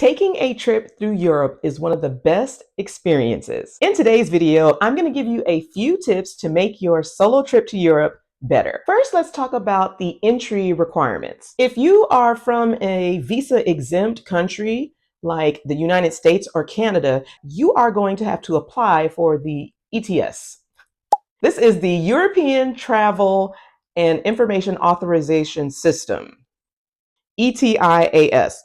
Taking a trip through Europe is one of the best experiences. In today's video, I'm going to give you a few tips to make your solo trip to Europe better. First, let's talk about the entry requirements. If you are from a visa-exempt country like the United States or Canada, you are going to have to apply for the ETIAS. This is the European Travel and Information Authorization System, ETIAS.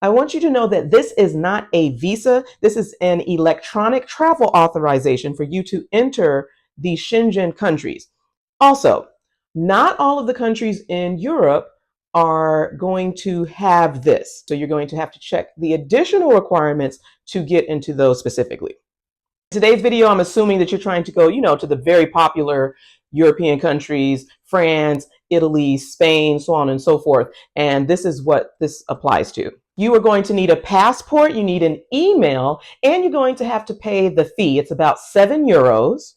I want you to know that this is not a visa. This is an electronic travel authorization for you to enter the Schengen countries. Also, not all of the countries in Europe are going to have this. So you're going to have to check the additional requirements to get into those specifically. In today's video, I'm assuming that you're trying to go, to the very popular European countries, France, Italy, Spain, so on and so forth. And this is what this applies to. You are going to need a passport, you need an email, and you're going to have to pay the fee. It's about €7.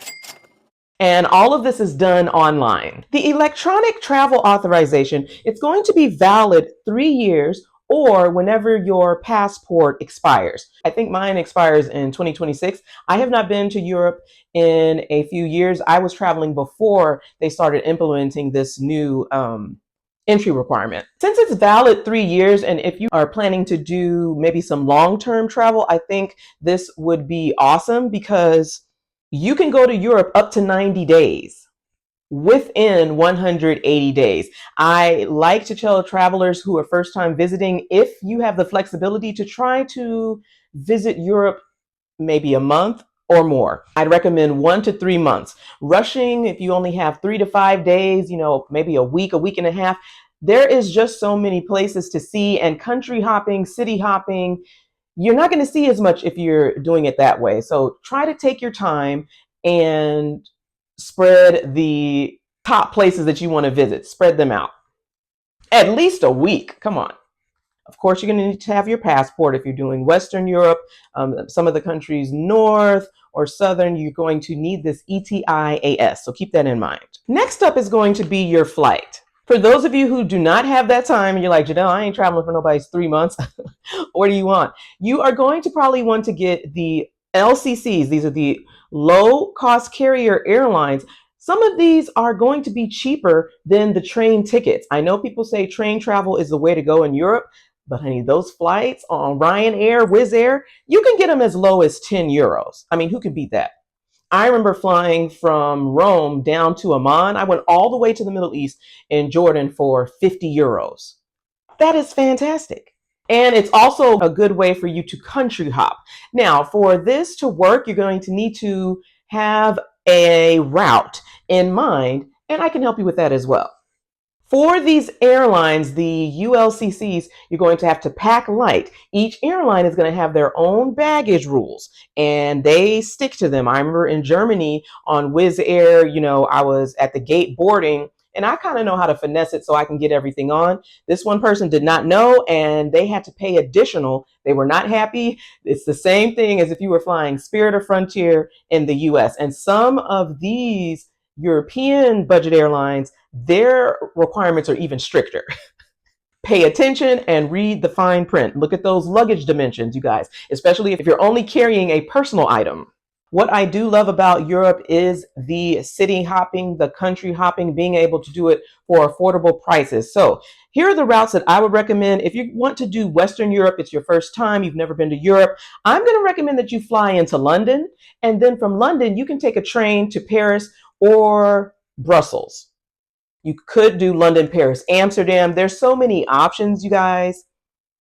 And all of this is done online. The electronic travel authorization, it's going to be valid 3 years or whenever your passport expires. I think mine expires in 2026. I have not been to Europe in a few years. I was traveling before they started implementing this new entry requirement. Since it's valid 3 years, and if you are planning to do maybe some long-term travel, I think this would be awesome because you can go to Europe up to 90 days within 180 days. I like to tell travelers who are first time visiting, if you have the flexibility to try to visit Europe maybe a month or more. I'd recommend 1 to 3 months. Rushing, if you only have 3 to 5 days, maybe a week and a half, there is just so many places to see, and country hopping, city hopping, you're not going to see as much if you're doing it that way. So try to take your time and spread the top places that you want to visit, spread them out. At least a week, come on. Of course, you're going to need to have your passport if you're doing Western Europe. Some of the countries north or southern, you're going to need this ETIAS, so keep that in mind. Next up is going to be your flight. For those of you who do not have that time, and you're like, Janelle, I ain't traveling for nobody's 3 months. What do you want? You are going to probably want to get the LCCs. These are the low cost carrier airlines. Some of these are going to be cheaper than the train tickets. I know people say train travel is the way to go in Europe, but honey, those flights on Ryanair, Wizz Air, you can get them as low as €10. I mean, who can beat that? I remember flying from Rome down to Amman. I went all the way to the Middle East in Jordan for €50. That is fantastic. And it's also a good way for you to country hop. Now, for this to work, you're going to need to have a route in mind, and I can help you with that as well. For these airlines, the ULCCs, you're going to have to pack light. Each airline is going to have their own baggage rules, and they stick to them. I remember in Germany on Wizz Air, I was at the gate boarding, and I kind of know how to finesse it so I can get everything on. This one person did not know, and they had to pay additional. They were not happy. It's the same thing as if you were flying Spirit or Frontier in the US. And some of these European budget airlines, their requirements are even stricter. Pay attention and read the fine print. Look at those luggage dimensions, you guys, especially if you're only carrying a personal item. What I do love about Europe is the city hopping, the country hopping, being able to do it for affordable prices. So here are the routes that I would recommend. If you want to do Western Europe, it's your first time, you've never been to Europe, I'm going to recommend that you fly into London. And then from London, you can take a train to Paris or Brussels. You could do London, Paris, Amsterdam. There's so many options, you guys.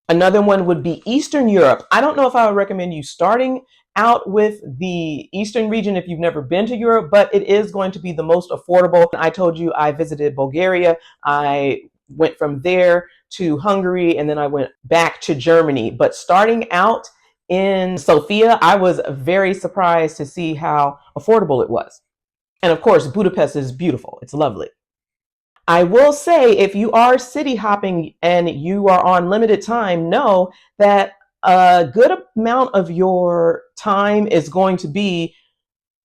Another one would be Eastern Europe. I don't know if I would recommend you starting out with the Eastern region if you've never been to Europe, but it is going to be the most affordable. I told you I visited Bulgaria. I went from there to Hungary, and then I went back to Germany. But starting out in Sofia, I was very surprised to see how affordable it was. And of course, Budapest is beautiful. It's lovely. I will say, if you are city hopping and you are on limited time, know that a good amount of your time is going to be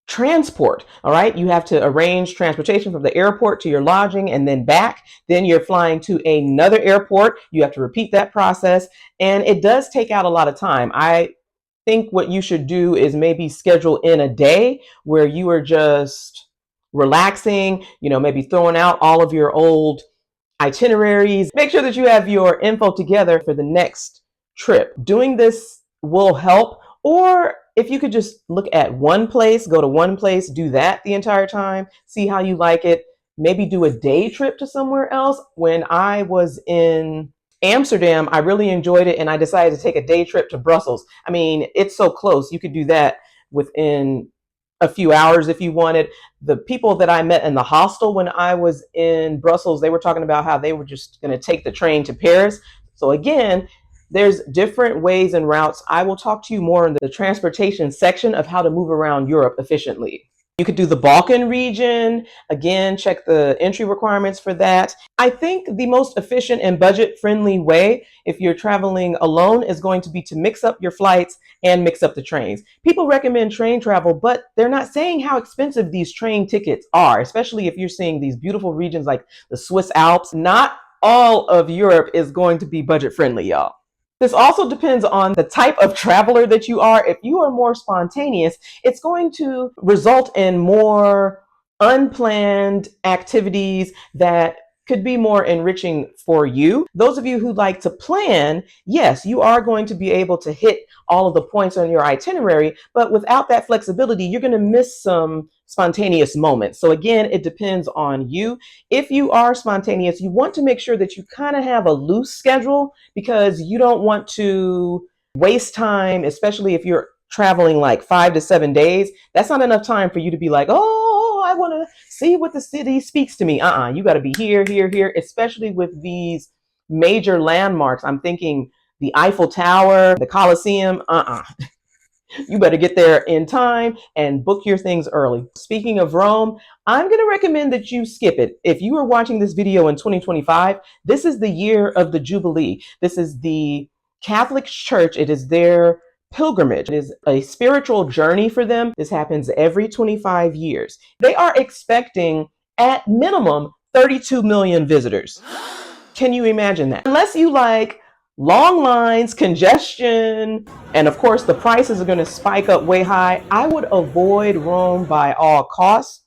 transport. All right. You have to arrange transportation from the airport to your lodging and then back. Then you're flying to another airport. You have to repeat that process. And it does take out a lot of time. I think what you should do is maybe schedule in a day where you are just relaxing, maybe throwing out all of your old itineraries. Make sure that you have your info together for the next trip. Doing this will help. Or if you could just look at one place, go to one place, do that the entire time, see how you like it. Maybe do a day trip to somewhere else. When I was in Amsterdam, I really enjoyed it and I decided to take a day trip to Brussels. I mean, it's so close. You could do that within a few hours if you wanted. The people that I met in the hostel when I was in Brussels, they were talking about how they were just going to take the train to Paris. So again, there's different ways and routes. I will talk to you more in the transportation section of how to move around Europe efficiently. You could do the Balkan region. Again, check the entry requirements for that. I think the most efficient and budget-friendly way, if you're traveling alone, is going to be to mix up your flights and mix up the trains. People recommend train travel, but they're not saying how expensive these train tickets are, especially if you're seeing these beautiful regions like the Swiss Alps. Not all of Europe is going to be budget-friendly, y'all. This also depends on the type of traveler that you are. If you are more spontaneous, it's going to result in more unplanned activities that could be more enriching for you. Those of you who like to plan, yes, you are going to be able to hit all of the points on your itinerary, but without that flexibility, you're going to miss some spontaneous moments. So again, it depends on you. If you are spontaneous, you want to make sure that you kind of have a loose schedule because you don't want to waste time, especially if you're traveling like 5 to 7 days. That's not enough time for you to be like, oh, I want to see what the city speaks to me. You got to be here, here, here, especially with these major landmarks. I'm thinking the Eiffel Tower, the Colosseum. You better get there in time and book your things early. Speaking of Rome, I'm going to recommend that you skip it. If you are watching this video in 2025, this is the year of the Jubilee. This is the Catholic Church. It is their pilgrimage. It is a spiritual journey for them. This happens every 25 years. They are expecting at minimum 32 million visitors. Can you imagine that? Unless you like long lines, congestion, and of course the prices are going to spike up way high, I would avoid Rome by all costs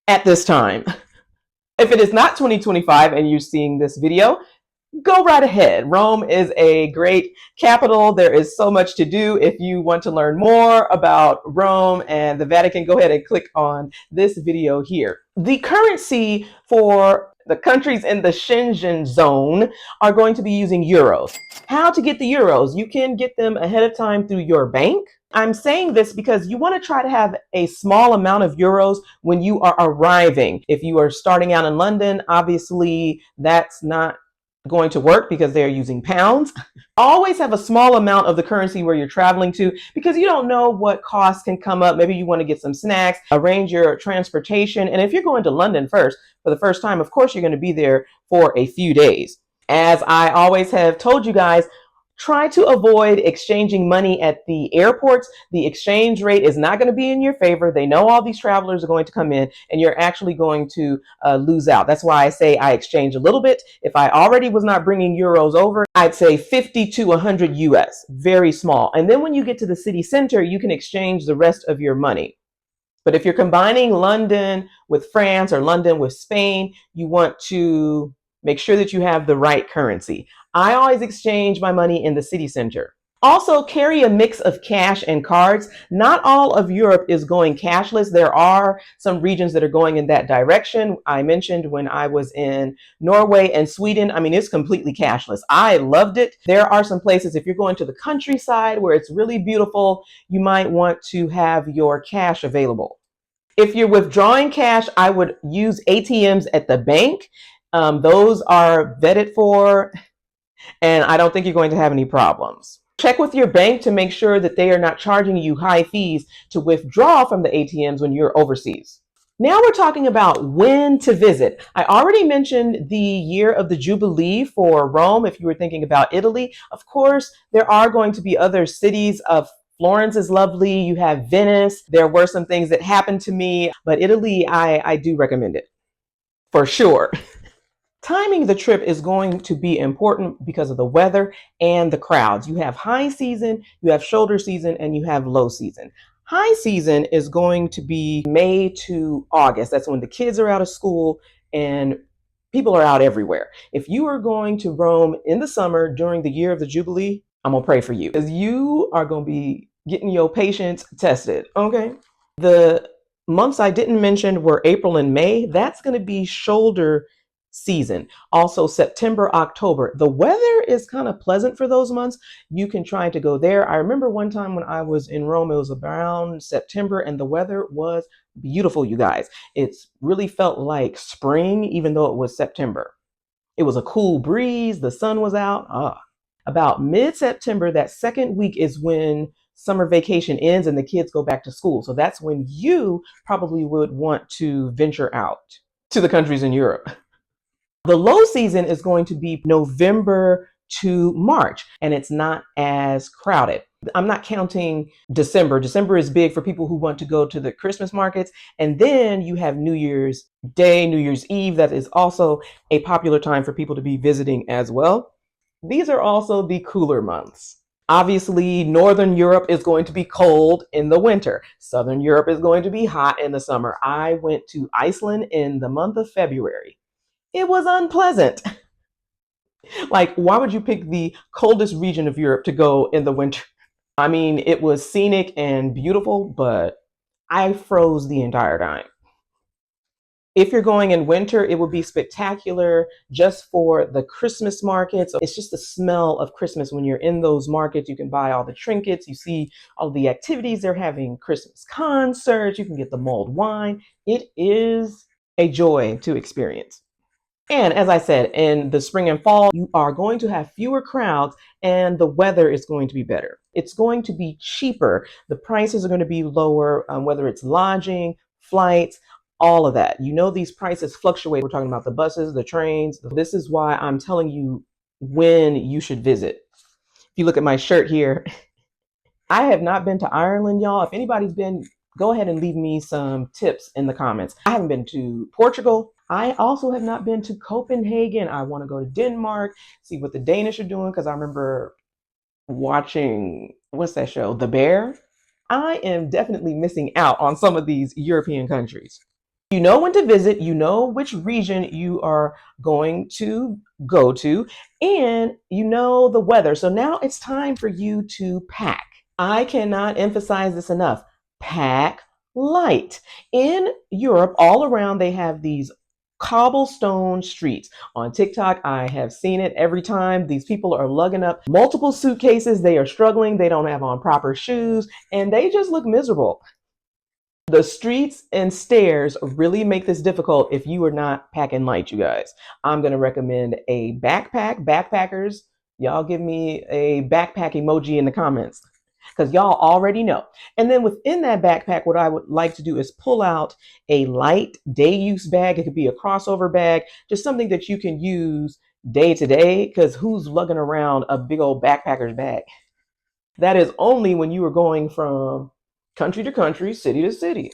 at this time. If it is not 2025 and you're seeing this video, go right ahead. Rome is a great capital. There is so much to do. If you want to learn more about Rome and the Vatican, go ahead and click on this video here. The currency for the countries in the Schengen zone are going to be using euros. How to get the euros? You can get them ahead of time through your bank. I'm saying this because you want to try to have a small amount of euros when you are arriving. If you are starting out in London, obviously that's not going to work because they're using pounds. Always have a small amount of the currency where you're traveling to because you don't know what costs can come up. Maybe you want to get some snacks, arrange your transportation. And if you're going to London first, for the first time, of course, you're going to be there for a few days. As I always have told you guys, try to avoid exchanging money at the airports. The exchange rate is not going to be in your favor. They know all these travelers are going to come in and you're actually going to lose out. That's why I say I exchange a little bit. If I already was not bringing euros over, I'd say 50 to 100 US, very small. And then when you get to the city center, you can exchange the rest of your money. But if you're combining London with France or London with Spain, you want to make sure that you have the right currency. I always exchange my money in the city center. Also, carry a mix of cash and cards. Not all of Europe is going cashless. There are some regions that are going in that direction. I mentioned when I was in Norway and Sweden, I mean, it's completely cashless. I loved it. There are some places, if you're going to the countryside where it's really beautiful, you might want to have your cash available. If you're withdrawing cash, I would use ATMs at the bank. Those are vetted for, and I don't think you're going to have any problems. Check with your bank to make sure that they are not charging you high fees to withdraw from the ATMs when you're overseas. Now we're talking about when to visit. I already mentioned the year of the Jubilee for Rome. If you were thinking about Italy, of course, there are going to be other cities of Florence is lovely. You have Venice. There were some things that happened to me, but Italy, I do recommend it for sure. Timing the trip is going to be important because of the weather and the crowds. You have high season, you have shoulder season, and you have low season. High season is going to be May to August. That's when the kids are out of school and people are out everywhere. If you are going to Rome in the summer during the year of the Jubilee, I'm going to pray for you because you are going to be getting your patience tested. Okay. The months I didn't mention were April and May. That's going to be shoulder season. Also, September, October. The weather is kind of pleasant for those months. You can try to go there. I remember one time when I was in Rome, it was around September, and the weather was beautiful, you guys. It really felt like spring, even though it was September. It was a cool breeze. The sun was out. About mid-September, that second week is when summer vacation ends and the kids go back to school. So that's when you probably would want to venture out to the countries in Europe. The low season is going to be November to March, and it's not as crowded. I'm not counting December. December is big for people who want to go to the Christmas markets. And then you have New Year's Day, New Year's Eve. That is also a popular time for people to be visiting as well. These are also the cooler months. Obviously, Northern Europe is going to be cold in the winter. Southern Europe is going to be hot in the summer. I went to Iceland in the month of February. It was unpleasant. Like, why would you pick the coldest region of Europe to go in the winter? I mean, it was scenic and beautiful, but I froze the entire time. If you're going in winter, it will be spectacular just for the Christmas markets. It's just the smell of Christmas when you're in those markets. You can buy all the trinkets. You see all the activities they're having, Christmas concerts. You can get the mulled wine. It is a joy to experience. And as I said, in the spring and fall, you are going to have fewer crowds and the weather is going to be better. It's going to be cheaper. The prices are going to be lower, whether it's lodging, flights, all of that. You know, these prices fluctuate. We're talking about the buses, the trains. This is why I'm telling you when you should visit. If you look at my shirt here, I have not been to Ireland, y'all. If anybody's been, go ahead and leave me some tips in the comments. I haven't been to Portugal. I also have not been to Copenhagen. I want to go to Denmark, see what the Danish are doing, because I remember watching, what's that show? The Bear. I am definitely missing out on some of these European countries. You know when to visit, you know which region you are going to go to, and you know the weather. So now it's time for you to pack. I cannot emphasize this enough. Pack light. In Europe, all around, they have these cobblestone streets. On TikTok, I have seen it every time. These people are lugging up multiple suitcases. They are struggling. They don't have on proper shoes, and they just look miserable. The streets and stairs really make this difficult if you are not packing light, you guys. I'm going to recommend a backpack. Backpackers, y'all give me a backpack emoji in the comments because y'all already know. And then within that backpack, what I would like to do is pull out a light day use bag. It could be a crossover bag, just something that you can use day to day, because who's lugging around a big old backpacker's bag? That is only when you are going from country to country, city to city.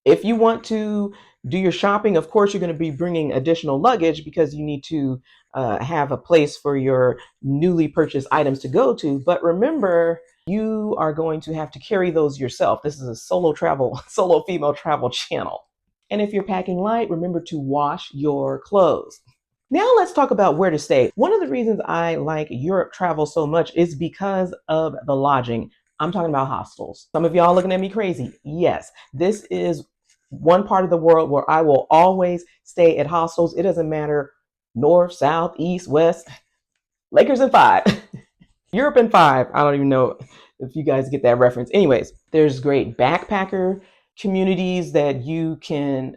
If you want to do your shopping, of course, you're going to be bringing additional luggage because you need to have a place for your newly purchased items to go to. But remember, you are going to have to carry those yourself. This is a solo female travel channel. And if you're packing light, remember to wash your clothes. Now let's talk about where to stay. One of the reasons I like Europe travel so much is because of the lodging. I'm talking about hostels. Some of y'all looking at me crazy. Yes, this is one part of the world where I will always stay at hostels. It doesn't matter north, south, east, west. Lakers in 5. Europe in 5. I don't even know if you guys get that reference. Anyways, there's great backpacker communities that you can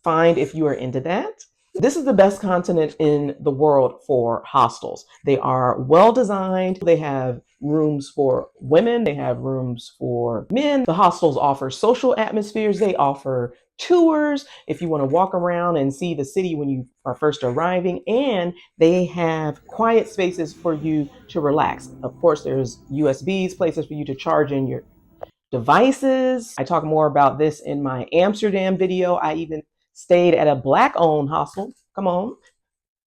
find if you are into that. This is the best continent in the world for hostels. They are well designed. They have rooms for women. They have rooms for men. The hostels offer social atmospheres. They offer tours if you want to walk around and see the city when you are first arriving, and they have quiet spaces for you to relax. Of course, there's USBs, places for you to charge in your devices. I talk more about this in my Amsterdam video. I even stayed at a Black owned hostel. Come on.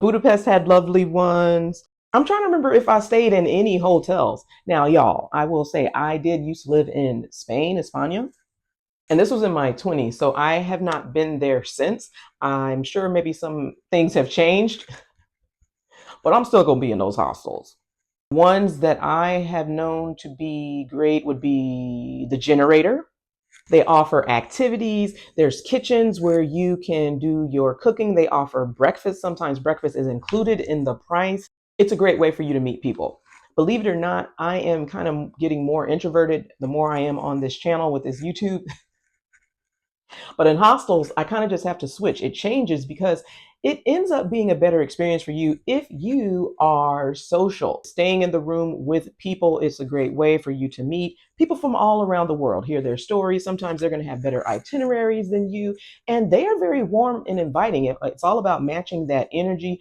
Budapest had lovely ones. I'm trying to remember if I stayed in any hotels. Now, y'all, I will say I did used to live in Spain, España, and this was in my 20s. So I have not been there since. I'm sure maybe some things have changed, but I'm still going to be in those hostels. Ones that I have known to be great would be the Generator. They offer activities. There's kitchens where you can do your cooking. They offer breakfast. Sometimes breakfast is included in the price. It's a great way for you to meet people. Believe it or not, I am kind of getting more introverted the more I am on this channel with this YouTube. But in hostels, I kind of just have to switch. It changes because it ends up being a better experience for you if you are social. Staying in the room with people is a great way for you to meet people from all around the world, hear their stories. Sometimes they're going to have better itineraries than you, and they are very warm and inviting. It's all about matching that energy.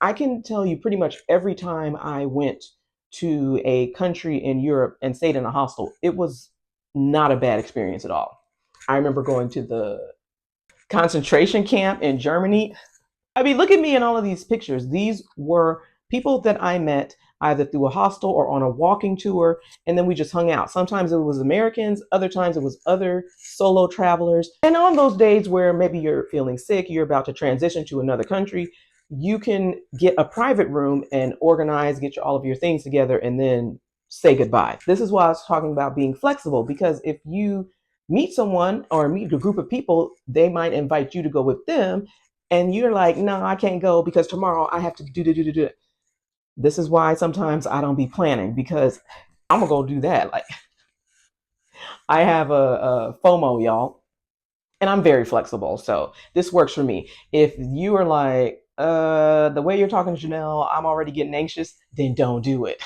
I can tell you pretty much every time I went to a country in Europe and stayed in a hostel, it was not a bad experience at all. I remember going to the concentration camp in Germany. I mean, look at me in all of these pictures. These were people that I met either through a hostel or on a walking tour, and then we just hung out. Sometimes it was Americans, other times it was other solo travelers. And on those days where maybe you're feeling sick, you're about to transition to another country, you can get a private room and organize, get all of your things together, and then say goodbye. This is why I was talking about being flexible, because if you meet someone or meet a group of people, they might invite you to go with them, and you're like, no, I can't go because tomorrow I have to do. This is why sometimes I don't be planning, because I'm gonna go do that. Like, I have a FOMO, y'all, and I'm very flexible. So this works for me. If you are like, the way you're talking to Janelle, I'm already getting anxious, then don't do it.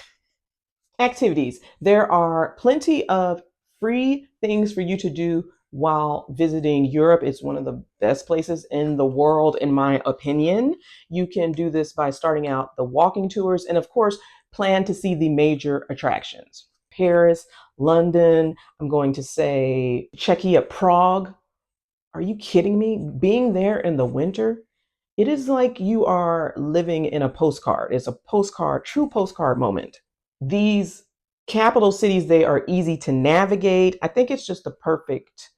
Activities. There are plenty of free things for you to do while visiting Europe. It's one of the best places in the world, in my opinion. You can do this by starting out the walking tours, and of course, plan to see the major attractions. Paris, London, I'm going to say Czechia, Prague. Are you kidding me? Being there in the winter, it is like you are living in a postcard. It's a postcard, true postcard moment. These capital cities, they are easy to navigate. I think it's just the perfect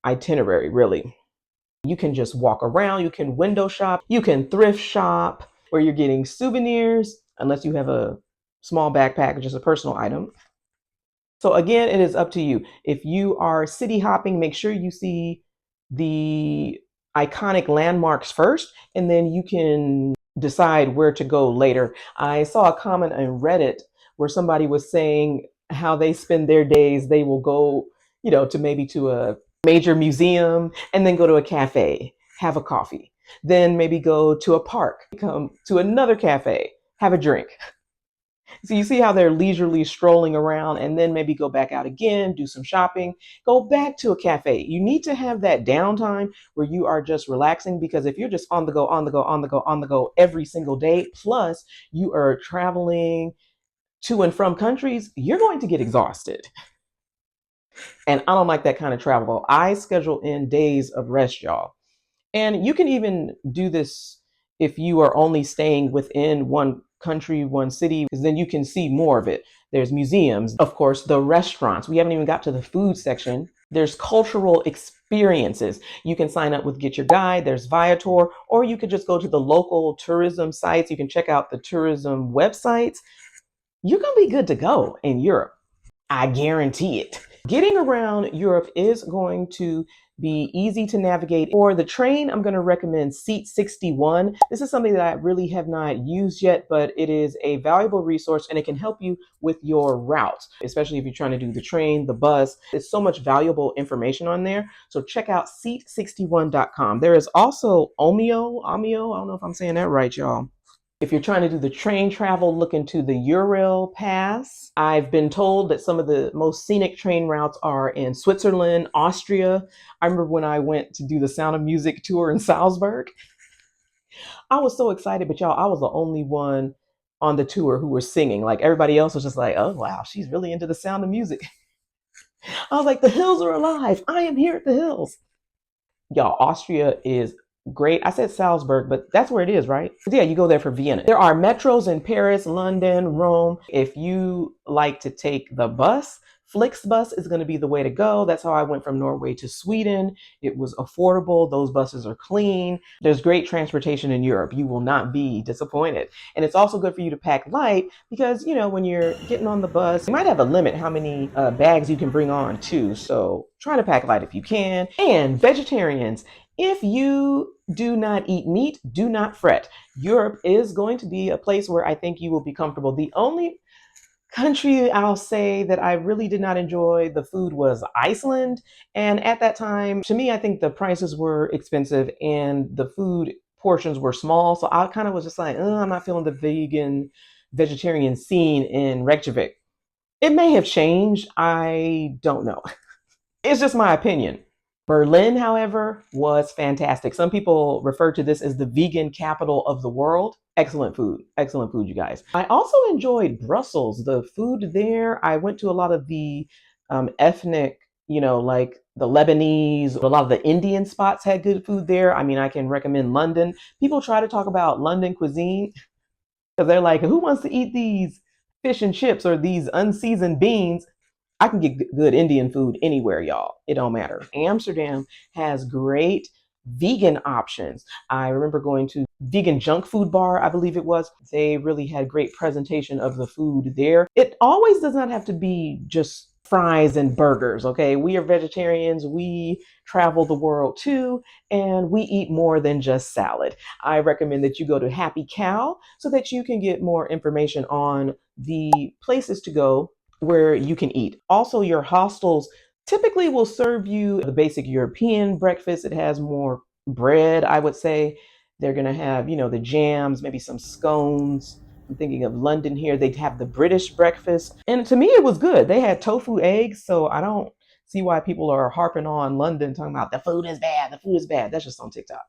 itinerary, really. You can just walk around, you can window shop, you can thrift shop where you're getting souvenirs, unless you have a small backpack, just a personal item. So again, it is up to you. If you are city hopping, make sure you see the iconic landmarks first, and then you can decide where to go later. I saw a comment on Reddit where somebody was saying how they spend their days. They will go, to maybe to a major museum and then go to a cafe, have a coffee, then maybe go to a park, come to another cafe, have a drink. So you see how they're leisurely strolling around, and then maybe go back out again, do some shopping, go back to a cafe. You need to have that downtime where you are just relaxing, because if you're just on the go, on the go, on the go, on the go every single day, plus you are traveling to and from countries, you're going to get exhausted. And I don't like that kind of travel. I schedule in days of rest, y'all. And you can even do this if you are only staying within one country, one city, because then you can see more of it. There's museums, of course, the restaurants. We haven't even got to the food section. There's cultural experiences. You can sign up with Get Your Guide. There's Viator, or you could just go to the local tourism sites. You can check out the tourism websites. You're going to be good to go in Europe. I guarantee it. Getting around Europe is going to be easy to navigate. For the train, I'm going to recommend Seat 61. This is something that I really have not used yet, but it is a valuable resource and it can help you with your route, especially if you're trying to do the train, the bus. There's so much valuable information on there. So check out seat61.com. There is also Omio. I don't know if I'm saying that right, y'all. If you're trying to do the train travel, look into the Ural Pass. I've been told that some of the most scenic train routes are in Switzerland, Austria. I remember when I went to do the Sound of Music tour in Salzburg. I was so excited, but y'all, I was the only one on the tour who were singing. Like everybody else was just like, oh, wow, she's really into the Sound of Music. I was like, the hills are alive. I am here at the hills. Y'all, Austria is great. I said Salzburg, but that's where it is, right? Yeah, you go there for Vienna. There are metros in Paris, London, Rome. If you like to take the bus, Flixbus is going to be the way to go. That's how I went from Norway to Sweden. It was affordable. Those buses are clean. There's great transportation in Europe. You will not be disappointed. And it's also good for you to pack light because, when you're getting on the bus, you might have a limit how many bags you can bring on too. So try to pack light if you can. And vegetarians, if you do not eat meat, do not fret. Europe is going to be a place where I think you will be comfortable. The only country I'll say that I really did not enjoy the food was Iceland. And at that time, to me, I think the prices were expensive and the food portions were small. So I kind of was just like, I'm not feeling the vegetarian scene in Reykjavik. It may have changed. I don't know. It's just my opinion. Berlin, however, was fantastic. Some people refer to this as the vegan capital of the world. Excellent food, you guys. I also enjoyed Brussels. The food there, I went to a lot of the ethnic, like the Lebanese, a lot of the Indian spots had good food there. I mean, I can recommend London. People try to talk about London cuisine because they're like, who wants to eat these fish and chips or these unseasoned beans? I can get good Indian food anywhere, y'all. It don't matter. Amsterdam has great vegan options. I remember going to vegan junk food bar, I believe it was. They really had great presentation of the food there. It always does not have to be just fries and burgers, okay? We are vegetarians. We travel the world too, and we eat more than just salad. I recommend that you go to Happy Cow so that you can get more information on the places to go where you can eat. Also, your hostels typically will serve you the basic European breakfast. It has more bread, I would say. They're going to have, the jams, maybe some scones. I'm thinking of London here. They'd have the British breakfast. And to me, it was good. They had tofu eggs. So I don't see why people are harping on London talking about the food is bad. The food is bad. That's just on TikTok.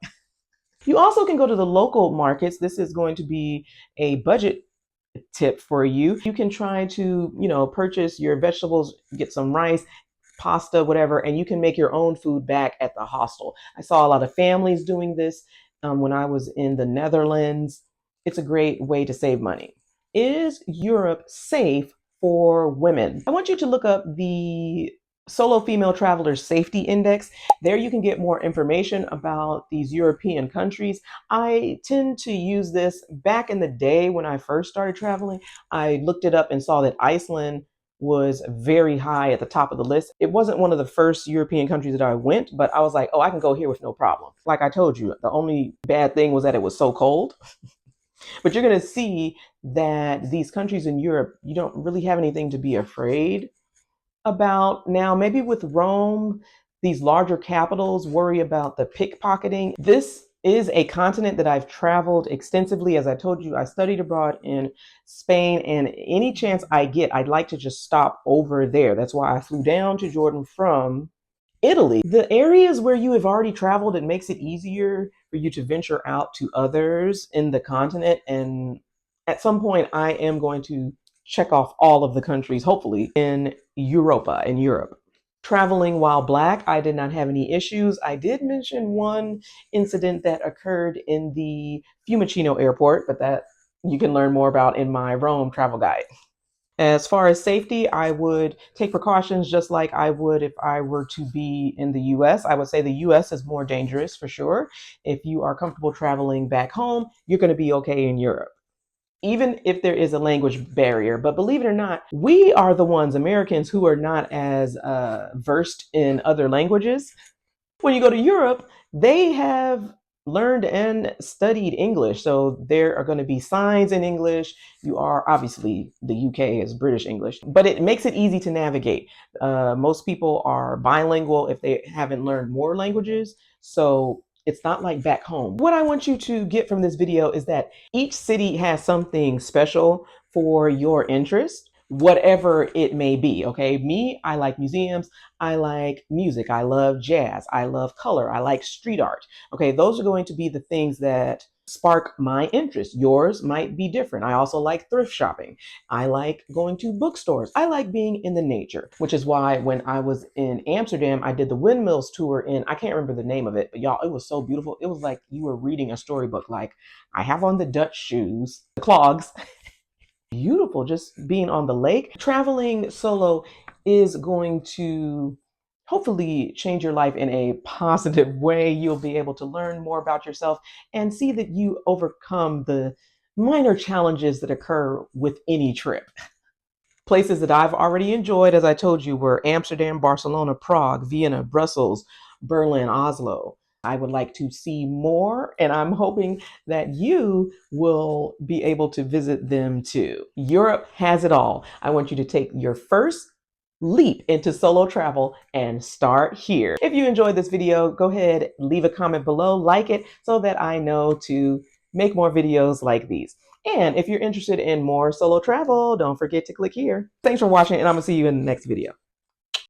You also can go to the local markets. This is going to be a budget tip for you. You can try to, purchase your vegetables, get some rice, pasta, whatever, and you can make your own food back at the hostel. I saw a lot of families doing this when I was in the Netherlands. It's a great way to save money. Is Europe safe for women? I want you to look up the Solo Female Traveler Safety Index. There you can get more information about these European countries. I tend to use this back in the day when I first started traveling. I looked it up and saw that Iceland was very high at the top of the list. It wasn't one of the first European countries that I went, but I was like, oh, I can go here with no problem. Like I told you, the only bad thing was that it was so cold. But you're going to see that these countries in Europe, you don't really have anything to be afraid about. Now, maybe with Rome, these larger capitals worry about the pickpocketing. This is a continent that I've traveled extensively. As I told you, I studied abroad in Spain, and any chance I get, I'd like to just stop over there. That's why I flew down to Jordan from Italy. The areas where you have already traveled, it makes it easier for you to venture out to others in the continent. And at some point, I am going to check off all of the countries, hopefully, in Europe. Traveling while Black, I did not have any issues. I did mention one incident that occurred in the Fiumicino airport, but that you can learn more about in my Rome travel guide. As far as safety, I would take precautions just like I would if I were to be in the US. I would say the US is more dangerous for sure. If you are comfortable traveling back home, you're going to be okay in Europe, even if there is a language barrier. But believe it or not, we are the ones, Americans, who are not as versed in other languages. When you go to Europe, they have learned and studied English. So there are going to be signs in English. You are obviously, the UK is British English, but it makes it easy to navigate. Most people are bilingual if they haven't learned more languages. So It's not like back home. What I want you to get from this video is that each city has something special for your interest, whatever it may be. Okay. Me, I like museums. I like music. I love jazz. I love color. I like street art. Okay. Those are going to be the things that spark my interest. Yours might be different. I also like thrift shopping. I like going to bookstores. I like being in the nature, which is why when I was in Amsterdam, I did the windmills tour in, I can't remember the name of it, but y'all, it was so beautiful. It was like you were reading a storybook. Like I have on the Dutch shoes, the clogs. Beautiful, just being on the lake. Traveling solo is going to hopefully change your life in a positive way. You'll be able to learn more about yourself and see that you overcome the minor challenges that occur with any trip. Places that I've already enjoyed, as I told you, were Amsterdam, Barcelona, Prague, Vienna, Brussels, Berlin, Oslo. I would like to see more, and I'm hoping that you will be able to visit them too. Europe has it all. I want you to take your first leap into solo travel and start here. If you enjoyed this video, go ahead, leave a comment below, like it so that I know to make more videos like these. And if you're interested in more solo travel, don't forget to click here. Thanks for watching, and I'm gonna see you in the next video.